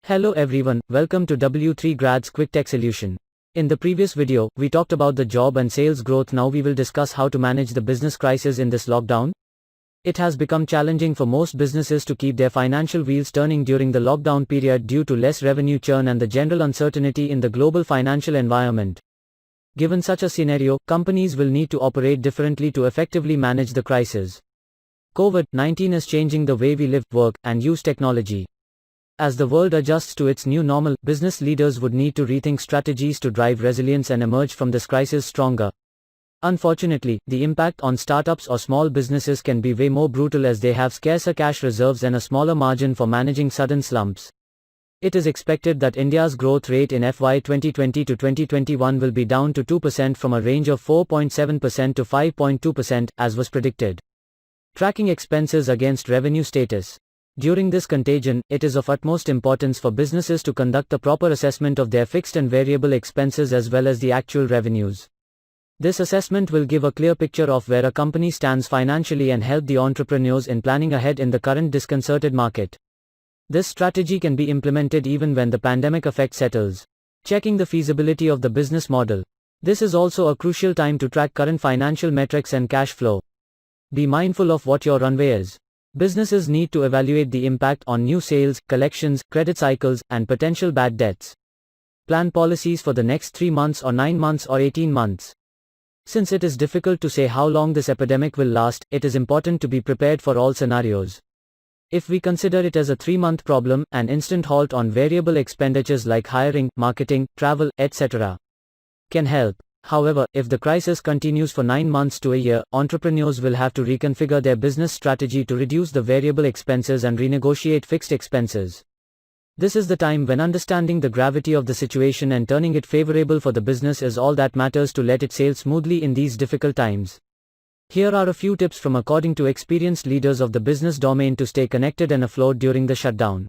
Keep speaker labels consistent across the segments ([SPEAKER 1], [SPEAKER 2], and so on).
[SPEAKER 1] Hello everyone, welcome to W3 Grad's Quick Tech Solution. In the previous video, we talked about the job and sales growth. Now we will discuss how to manage the business crisis in this lockdown. It has become challenging for most businesses to keep their financial wheels turning during the lockdown period due to less revenue churn and the general uncertainty in the global financial environment. Given such a scenario, companies will need to operate differently to effectively manage the crisis. COVID-19 is changing the way we live, work, and use technology. As the world adjusts to its new normal, business leaders would need to rethink strategies to drive resilience and emerge from this crisis stronger. Unfortunately, the impact on startups or small businesses can be way more brutal as they have scarcer cash reserves and a smaller margin for managing sudden slumps. It is expected that India's growth rate in FY 2020 to 2021 will be down to 2% from a range of 4.7% to 5.2%, as was predicted. Tracking expenses against revenue status. During this contagion, it is of utmost importance for businesses to conduct a proper assessment of their fixed and variable expenses as well as the actual revenues. This assessment will give a clear picture of where a company stands financially and help the entrepreneurs in planning ahead in the current disconcerted market. This strategy can be implemented even when the pandemic effect settles. Checking the feasibility of the business model. This is also a crucial time to track current financial metrics and cash flow. Be mindful of what your runway is. Businesses need to evaluate the impact on new sales, collections, credit cycles, and potential bad debts. Plan policies for the next 3 months or 9 months or 18 months. Since it is difficult to say how long this epidemic will last, it is important to be prepared for all scenarios. If we consider it as a 3-month problem, an instant halt on variable expenditures like hiring, marketing, travel, etc. can help. However, if the crisis continues for 9 months to a year, entrepreneurs will have to reconfigure their business strategy to reduce the variable expenses and renegotiate fixed expenses. This is the time when understanding the gravity of the situation and turning it favorable for the business is all that matters to let it sail smoothly in these difficult times. Here are a few tips from according to experienced leaders of the business domain to stay connected and afloat during the shutdown.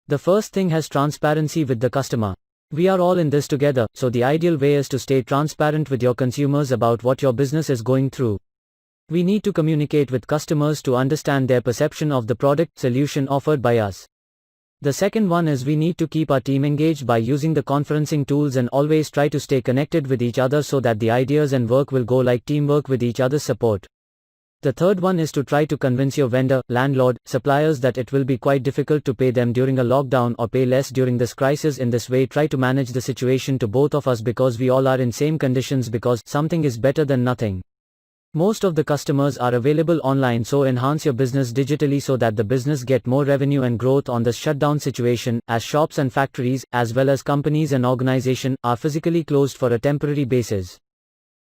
[SPEAKER 1] The first thing has transparency with the customer. We are all in this together, so the ideal way is to stay transparent with your consumers about what your business is going through. We need to communicate with customers to understand their perception of the product solution offered by us. The second one is we need to keep our team engaged by using the conferencing tools and always try to stay connected with each other so that the ideas and work will go like teamwork with each other's support. The third one is to try to convince your vendor, landlord, suppliers that it will be quite difficult to pay them during a lockdown or pay less during this crisis. In this way, try to manage the situation to both of us because we all are in same conditions because something is better than nothing. Most of the customers are available online, so enhance your business digitally so that the business get more revenue and growth on the shutdown situation, as shops and factories, as well as companies and organizations, are physically closed for a temporary basis.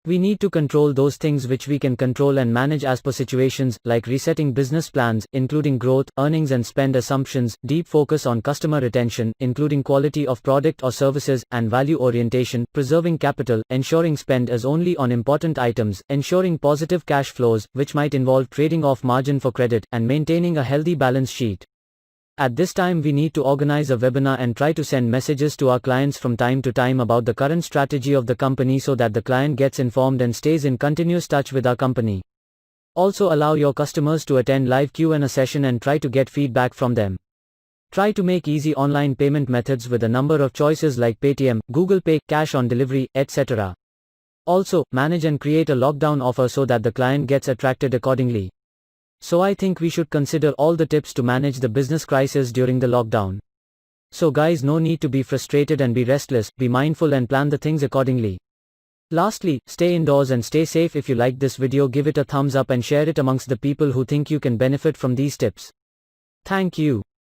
[SPEAKER 1] We need to control those things which we can control and manage as per situations, like resetting business plans, including growth, earnings and spend assumptions, deep focus on customer retention, including quality of product or services, and value orientation, preserving capital, ensuring spend is only on important items, ensuring positive cash flows, which might involve trading off margin for credit, and maintaining a healthy balance sheet. At this time we need to organize a webinar and try to send messages to our clients from time to time about the current strategy of the company so that the client gets informed and stays in continuous touch with our company. Also allow your customers to attend live Q&A session and try to get feedback from them. Try to make easy online payment methods with a number of choices like Paytm, Google Pay, cash on delivery, etc. Also, manage and create a lockdown offer so that the client gets attracted accordingly. So I think we should consider all the tips to manage the business crisis during the lockdown. So guys, no need to be frustrated and be restless, be mindful and plan the things accordingly. Lastly, stay indoors and stay safe. If you liked this video, give it a thumbs up and share it amongst the people who think you can benefit from these tips. Thank you.